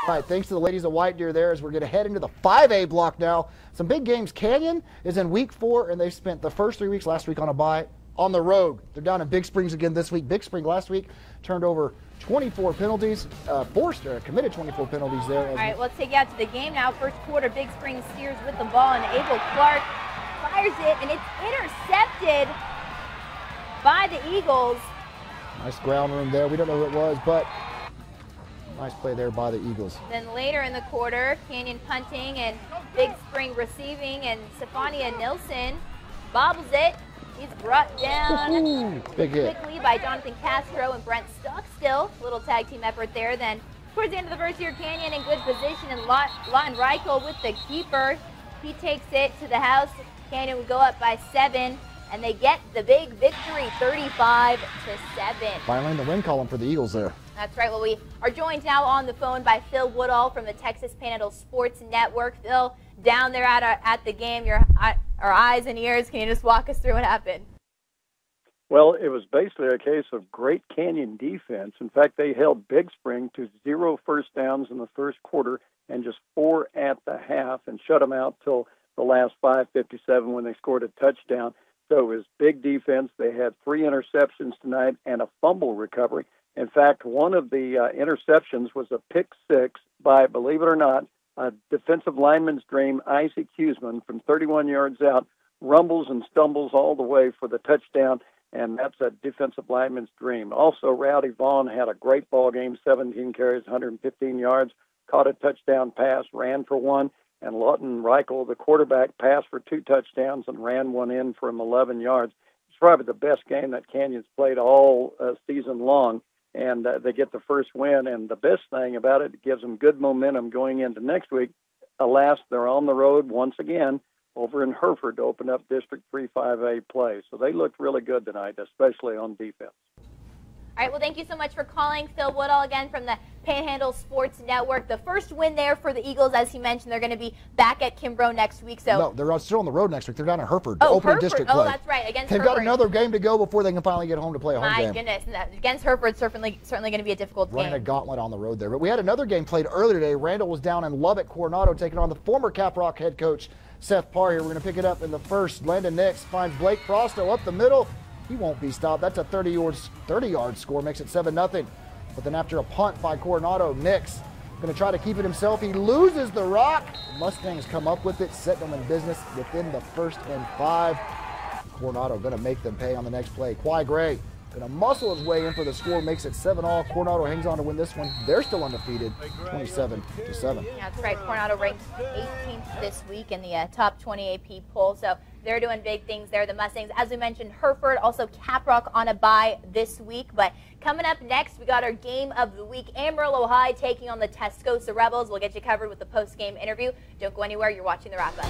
All right, thanks to the ladies of White Deer there as we're going to head into the 5A block now. Some big games. Canyon is in week 4, and they've spent the first 3 weeks last week on a bye on the road. They're down in Big Springs again this week. Big Spring last week turned over 24 penalties, committed 24 penalties there. All right, let's take you out to the game now. First quarter, Big Spring steers with the ball, and Abel Clark fires it, and it's intercepted by the Eagles. Nice ground room there. We don't know who it was, but nice play there by the Eagles. Then later in the quarter, Canyon punting and Big Spring receiving, and Stephania Nilsson bobbles it. He's brought down big hit quickly by Jonathan Castro and Brent Stockstill. Little tag team effort there. Then towards the end of the first year, Canyon in good position, and Lawton Reichel with the keeper. He takes it to the house. Canyon would go up by 7. And they get the big victory, 35-7. Finally in the win column for the Eagles there. That's right. Well, we are joined now on the phone by Phil Woodall from the Texas Panhandle Sports Network. Phil, down there at the game, our eyes and ears, can you just walk us through what happened? Well, it was basically a case of great Canyon defense. In fact, they held Big Spring to 0 first downs in the first quarter and just 4 at the half, and shut them out till the last 5:57 when they scored a touchdown. So it was big defense. They had 3 interceptions tonight and a fumble recovery. In fact, one of the interceptions was a pick 6 by, believe it or not, a defensive lineman's dream, Isaac Huseman, from 31 yards out, rumbles and stumbles all the way for the touchdown, and that's a defensive lineman's dream. Also, Rowdy Vaughn had a great ball game, 17 carries, 115 yards, caught a touchdown pass, ran for 1. And Lawton Reichel, the quarterback, passed for 2 touchdowns and ran 1 in from 11 yards. It's probably the best game that Canyon's played all season long, and they get the first win. And the best thing about it, it gives them good momentum going into next week. Alas, they're on the road once again over in Hereford to open up District 3 5A play. So they looked really good tonight, especially on defense. All right, well, thank you so much for calling. Phil Woodall again from the Panhandle Sports Network. The first win there for the Eagles, as he mentioned. They're going to be back at Kimbrough next week. So no, they're still on the road next week. They're down in Hereford, opening Hereford. District play. Oh, that's right, against They've Hereford. got another game to go before they can finally get home to play a home game. My goodness, against Hereford, certainly going to be a difficult Running game. a gauntlet on the road there. But we had another game played earlier today. Randall was down in Lubbock, Coronado, taking on the former Caprock head coach, Seth Parr here. We're going to pick it up in the first. Landon Nix finds Blake Frosto up the middle. He won't be stopped. That's a 30-yard score, makes it 7-0. But then after a punt by Coronado, Nix going to try to keep it himself. He loses the rock. The Mustangs come up with it, setting them in business within the 1st and 5. Coronado going to make them pay on the next play. Quai Gray going to muscle his way in for the score, makes it 7-all. Coronado hangs on to win this one. They're still undefeated, 27-7. That's right. Coronado ranked 18th this week in the top 20 AP poll. So they're doing big things there. The Mustangs, as we mentioned, Hereford, also Caprock on a bye this week. But coming up next, we got our game of the week. Amarillo High taking on the Tascosa Rebels. We'll get you covered with the post-game interview. Don't go anywhere. You're watching the wrap-up.